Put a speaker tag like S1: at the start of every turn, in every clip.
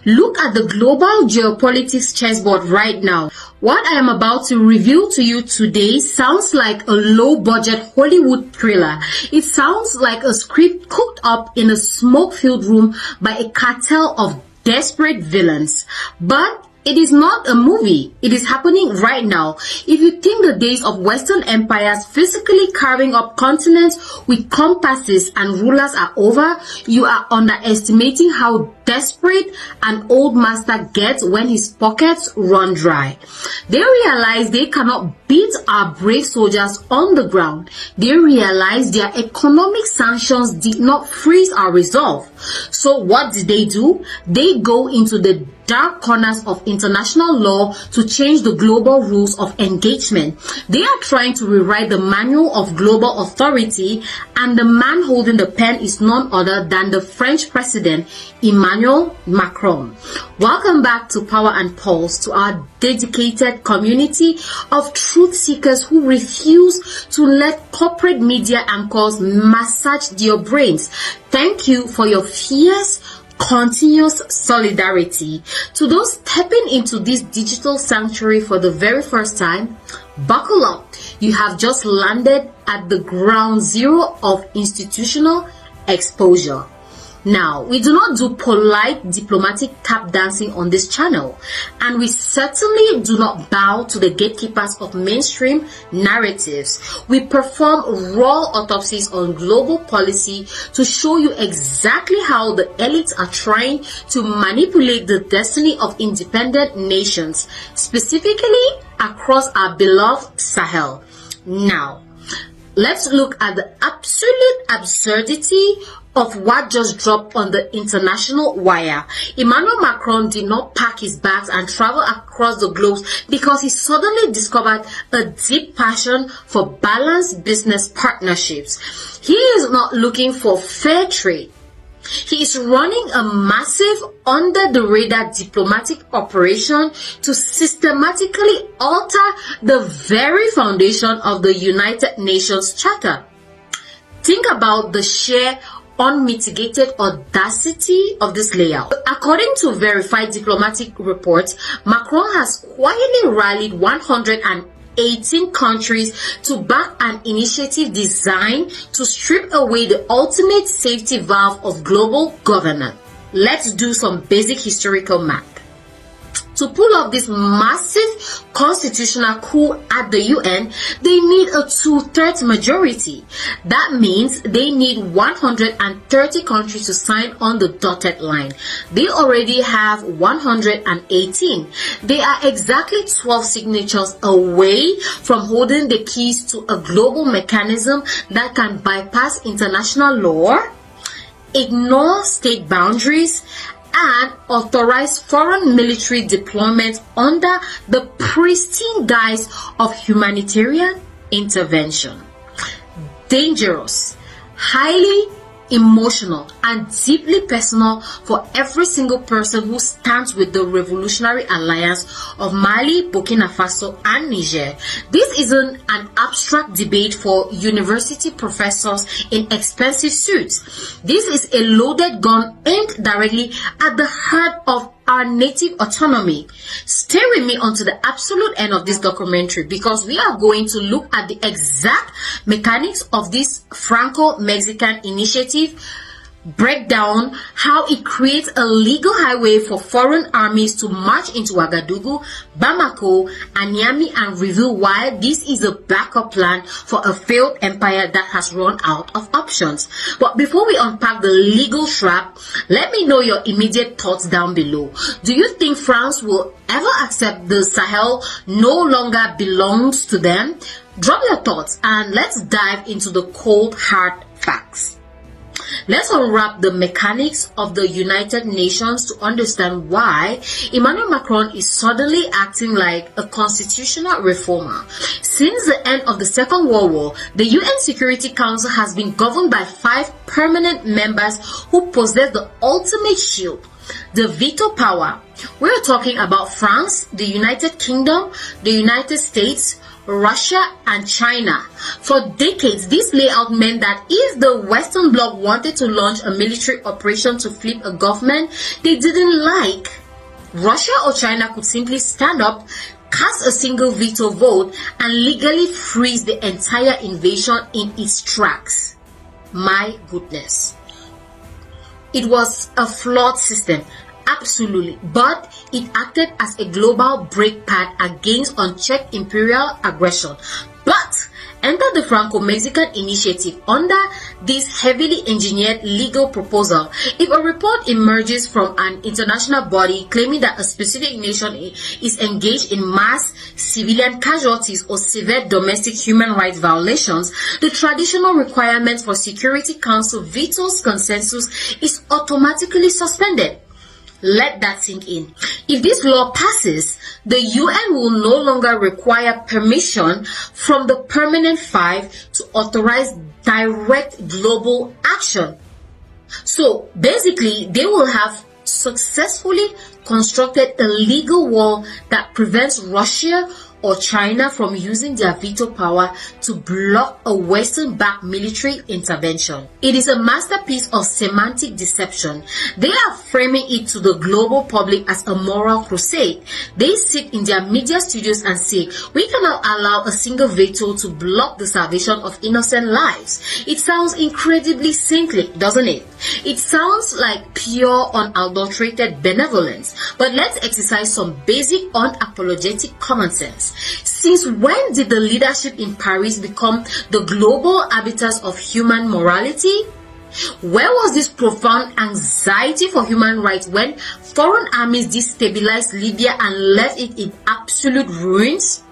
S1: Look at the global geopolitics chessboard right now. What I am about to reveal to you today sounds like a low-budget Hollywood thriller. It sounds like a script cooked up in a smoke-filled room by a cartel of desperate villains. But it is not a movie. It is happening right now. If you think the days of Western empires physically carving up continents with compasses and rulers are over, you are underestimating how desperate an old master gets when his pockets run dry. They realize they cannot beat our brave soldiers on the ground. They realize their economic sanctions did not freeze our resolve. So what did they do? They go into the dark corners of international law to change the global rules of engagement. They are trying to rewrite the manual of global authority, and the man holding the pen is none other than the French President Emmanuel Macron. Welcome back to Power and Pulse, to our dedicated community of truth seekers who refuse to let corporate media anchors massage your brains. Thank you for your fierce, continuous solidarity. To those stepping into this digital sanctuary for the very first time, buckle up. You have just landed at the ground zero of institutional exposure. Now, we do not do polite diplomatic tap dancing on this channel, and we certainly do not bow to the gatekeepers of mainstream narratives. We perform raw autopsies on global policy to show you exactly how the elites are trying to manipulate the destiny of independent nations, specifically across our beloved Sahel. Now, let's look at the absolute absurdity of what just dropped on the international wire. Emmanuel Macron did not pack his bags and travel across the globe because he suddenly discovered a deep passion for balanced business partnerships. He is not looking for fair trade. He is running a massive under-the-radar diplomatic operation to systematically alter the very foundation of the United Nations Charter. Think about the sheer unmitigated audacity of this layout. According to verified diplomatic reports, Macron has quietly rallied 118 countries to back an initiative designed to strip away the ultimate safety valve of global governance. Let's do some basic historical math. To pull off this massive constitutional coup at the UN, they need a 2/3 majority. That means they need 130 countries to sign on the dotted line. They already have 118. They are exactly 12 signatures away from holding the keys to a global mechanism that can bypass international law, ignore state boundaries, and authorize foreign military deployment under the pristine guise of humanitarian intervention. Dangerous, highly emotional, and deeply personal for every single person who stands with the Revolutionary Alliance of Mali, Burkina Faso, and Niger. This isn't an abstract debate for university professors in expensive suits. This is a loaded gun aimed directly at the heart of our native autonomy. Stay with me until the absolute end of this documentary, because we are going to look at the exact mechanics of this Franco-Mexican initiative, break down how it creates a legal highway for foreign armies to march into Ouagadougou, Bamako, and Niamey, and reveal why this is a backup plan for a failed empire that has run out of options. But before we unpack the legal trap, let me know your immediate thoughts down below. Do you think France will ever accept the Sahel no longer belongs to them? Drop your thoughts and let's dive into the cold hard facts. Let's unwrap the mechanics of the United Nations to understand why Emmanuel Macron is suddenly acting like a constitutional reformer. Since the end of the Second World War, the UN Security Council has been governed by 5 permanent members who possess the ultimate shield. The veto power. We're talking about France, the United Kingdom, the United States, Russia, and China. For decades, this layout meant that if the Western Bloc wanted to launch a military operation to flip a government they didn't like, Russia or China could simply stand up, cast a single veto vote, and legally freeze the entire invasion in its tracks. My goodness. It was a flawed system, absolutely, but it acted as a global brake pad against unchecked imperial aggression. But enter the Franco-Mexican Initiative. Under this heavily engineered legal proposal, if a report emerges from an international body claiming that a specific nation is engaged in mass civilian casualties or severe domestic human rights violations, the traditional requirement for Security Council veto's consensus is automatically suspended. Let that sink in. If this law passes, the UN will no longer require permission from the Permanent Five to authorize direct global action. So basically, they will have successfully constructed a legal wall that prevents Russia or China from using their veto power to block a Western-backed military intervention. It is a masterpiece of semantic deception. They are framing it to the global public as a moral crusade. They sit in their media studios and say, we cannot allow a single veto to block the salvation of innocent lives. It sounds incredibly saintly, doesn't it? It sounds like pure, unadulterated benevolence. But let's exercise some basic, unapologetic common sense. Since when did the leadership in Paris become the global arbiters of human morality? Where was this profound anxiety for human rights when foreign armies destabilized Libya and left it in absolute ruins?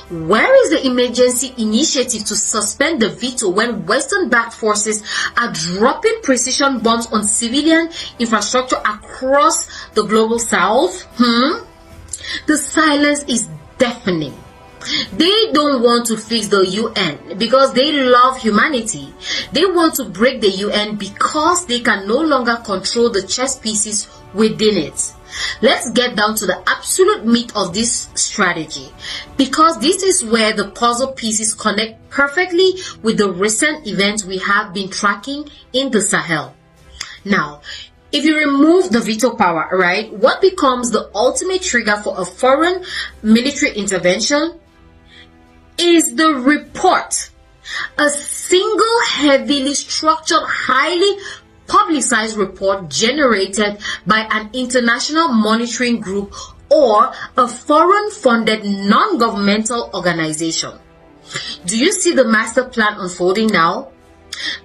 S1: Where is the emergency initiative to suspend the veto when Western-backed forces are dropping precision bombs on civilian infrastructure across the global south? The silence is deafening. They don't want to fix the UN because they love humanity. They want to break the UN because they can no longer control the chess pieces within it. Let's get down to the absolute meat of this strategy, because this is where the puzzle pieces connect perfectly with the recent events we have been tracking in the Sahel. Now, if you remove the veto power, right, what becomes the ultimate trigger for a foreign military intervention is the report. A single heavily structured, highly publicized report generated by an international monitoring group or a foreign-funded non-governmental organization. Do you see the master plan unfolding now?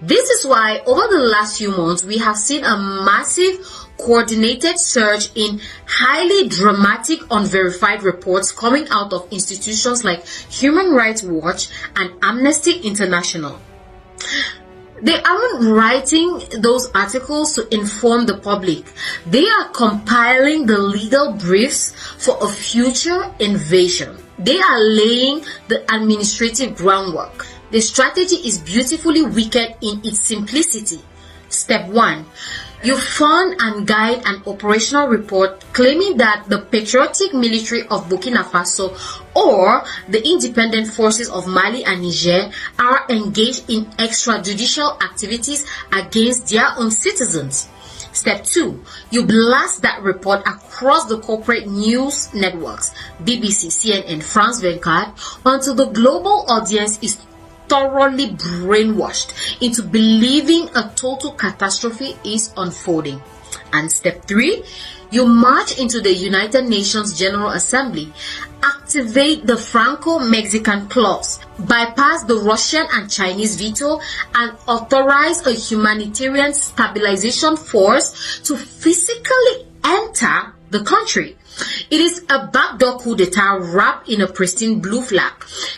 S1: This is why over the last few months we have seen a massive coordinated surge in highly dramatic unverified reports coming out of institutions like Human Rights Watch and Amnesty International. They aren't writing those articles to inform the public. They are compiling the legal briefs for a future invasion. They are laying the administrative groundwork. The strategy is beautifully wicked in its simplicity. Step 1. You fund and guide an operational report claiming that the patriotic military of Burkina Faso or the independent forces of Mali and Niger are engaged in extrajudicial activities against their own citizens. Step 2. You blast that report across the corporate news networks, BBC, CNN, France 24, until the global audience is thoroughly brainwashed into believing a total catastrophe is unfolding. And step 3, you march into the United Nations General Assembly, activate the Franco-Mexican clause, bypass the Russian and Chinese veto, and authorize a humanitarian stabilization force to physically enter the country. It is a backdoor coup d'etat wrapped in a pristine blue flag.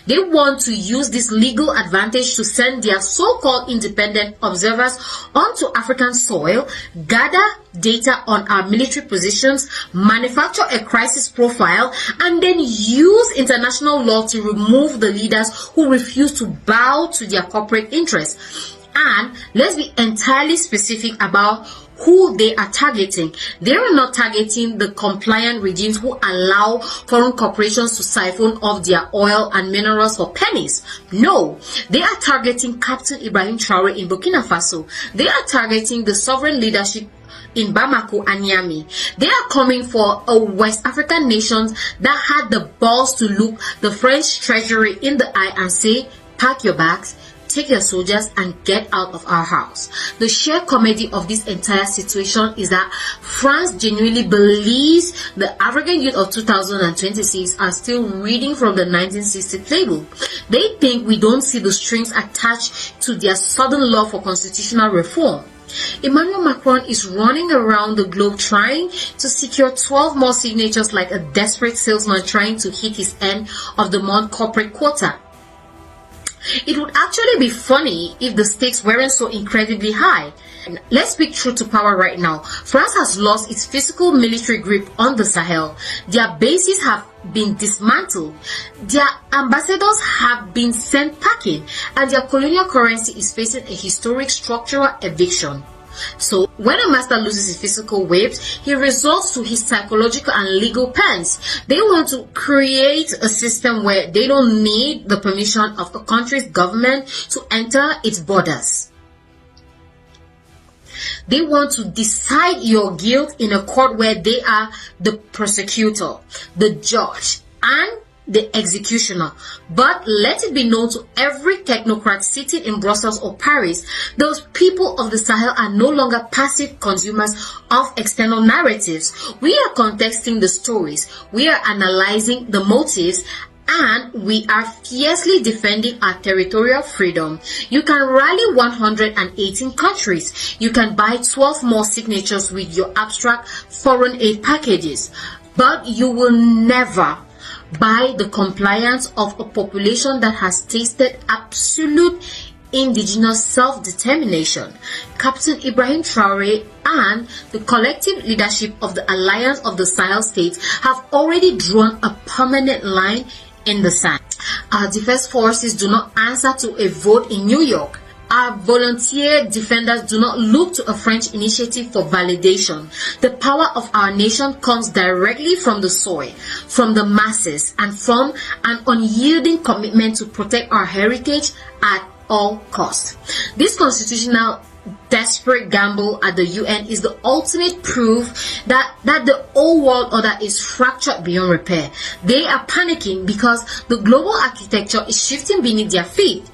S1: They want to use this legal advantage to send their so-called independent observers onto African soil, gather data on our military positions, manufacture a crisis profile, and then use international law to remove the leaders who refuse to bow to their corporate interests. And let's be entirely specific about who they are targeting. They are not targeting the compliant regimes who allow foreign corporations to siphon off their oil and minerals for pennies. No, they are targeting Captain Ibrahim Traore in Burkina Faso. They are targeting the sovereign leadership in Bamako and Niamey. They are coming for a West African nation that had the balls to look the French treasury in the eye and say, pack your bags, take your soldiers and get out of our house. The sheer comedy of this entire situation is that France genuinely believes the African youth of 2026 are still reading from the 1960 playbook. They think we don't see the strings attached to their sudden love for constitutional reform. Emmanuel Macron is running around the globe trying to secure 12 more signatures like a desperate salesman trying to hit his end of the month corporate quota. It would actually be funny if the stakes weren't so incredibly high. Let's speak truth to power right now. France has lost its physical military grip on the Sahel. Their bases have been dismantled. Their ambassadors have been sent packing, and their colonial currency is facing a historic structural eviction. So, when a master loses his physical waves, he resorts to his psychological and legal pens. They want to create a system where they don't need the permission of a country's government to enter its borders. They want to decide your guilt in a court where they are the prosecutor, the judge, and the executioner. But let it be known to every technocrat sitting in Brussels or Paris, those people of the Sahel are no longer passive consumers of external narratives. We are contesting the stories, we are analyzing the motives, and we are fiercely defending our territorial freedom. You can rally 118 countries. You can buy 12 more signatures with your abstract foreign aid packages. But you will never buy the compliance of a population that has tasted absolute indigenous self-determination. Captain Ibrahim Traore and the collective leadership of the Alliance of the Sahel States have already drawn a permanent line in the sand. Our defense forces do not answer to a vote in New York. Our volunteer defenders do not look to a French initiative for validation. The power of our nation comes directly from the soil, from the masses, and from an unyielding commitment to protect our heritage at all costs. This constitutional desperate gamble at the UN is the ultimate proof that the old world order is fractured beyond repair. They are panicking because the global architecture is shifting beneath their feet.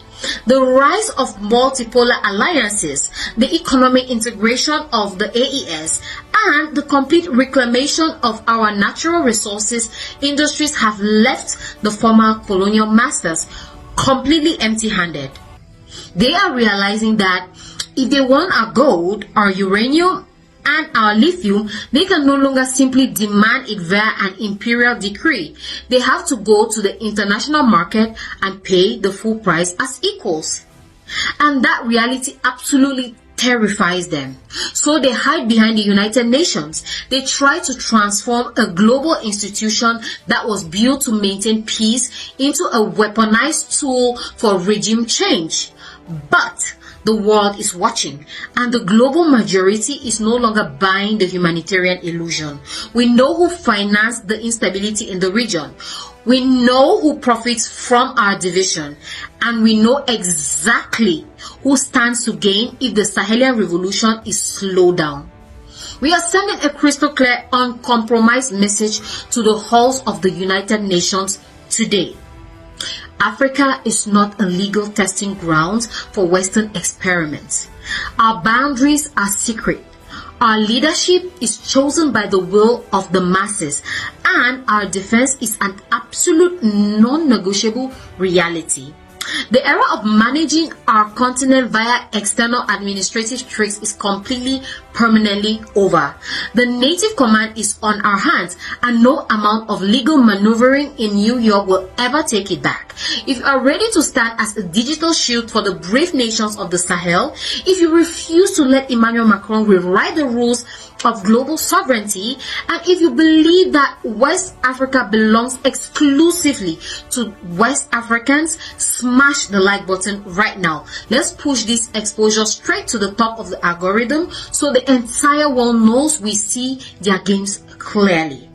S1: The rise of multipolar alliances, the economic integration of the AES, and the complete reclamation of our natural resources industries have left the former colonial masters completely empty-handed. They are realizing that if they want our gold, our uranium, and our lithium, they can no longer simply demand it via an imperial decree. They have to go to the international market and pay the full price as equals. And that reality absolutely terrifies them. So they hide behind the United Nations. They try to transform a global institution that was built to maintain peace into a weaponized tool for regime change. But the world is watching, and the global majority is no longer buying the humanitarian illusion. We know who financed the instability in the region. We know who profits from our division, and we know exactly who stands to gain if the Sahelian revolution is slowed down. We are sending a crystal clear, uncompromised message to the halls of the United Nations today. Africa is not a legal testing ground for Western experiments. Our boundaries are secret. Our leadership is chosen by the will of the masses, and our defense is an absolute non-negotiable reality. The era of managing our continent via external administrative tricks is completely, permanently over. The native command is on our hands, and no amount of legal maneuvering in New York will ever take it back. If you are ready to stand as a digital shield for the brave nations of the Sahel, if you refuse to let Emmanuel Macron rewrite the rules of global sovereignty, and if you believe that West Africa belongs exclusively to West Africans, smash the like button right now. Let's push this exposure straight to the top of the algorithm so the the entire world knows we see their games clearly.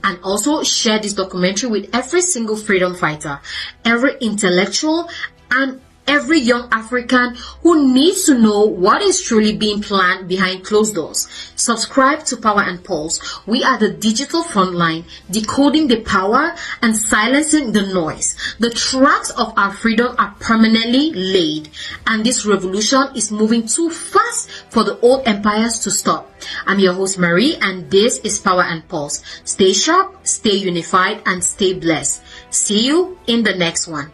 S1: And also share this documentary with every single freedom fighter, every intellectual, and every young African who needs to know what is truly being planned behind closed doors. Subscribe to Power and Pulse. We are the digital frontline, decoding the power and silencing the noise. The tracks of our freedom are permanently laid, and this revolution is moving too fast for the old empires to stop. I'm your host Marie, and this is Power and Pulse. Stay sharp, stay unified, and stay blessed. See you in the next one.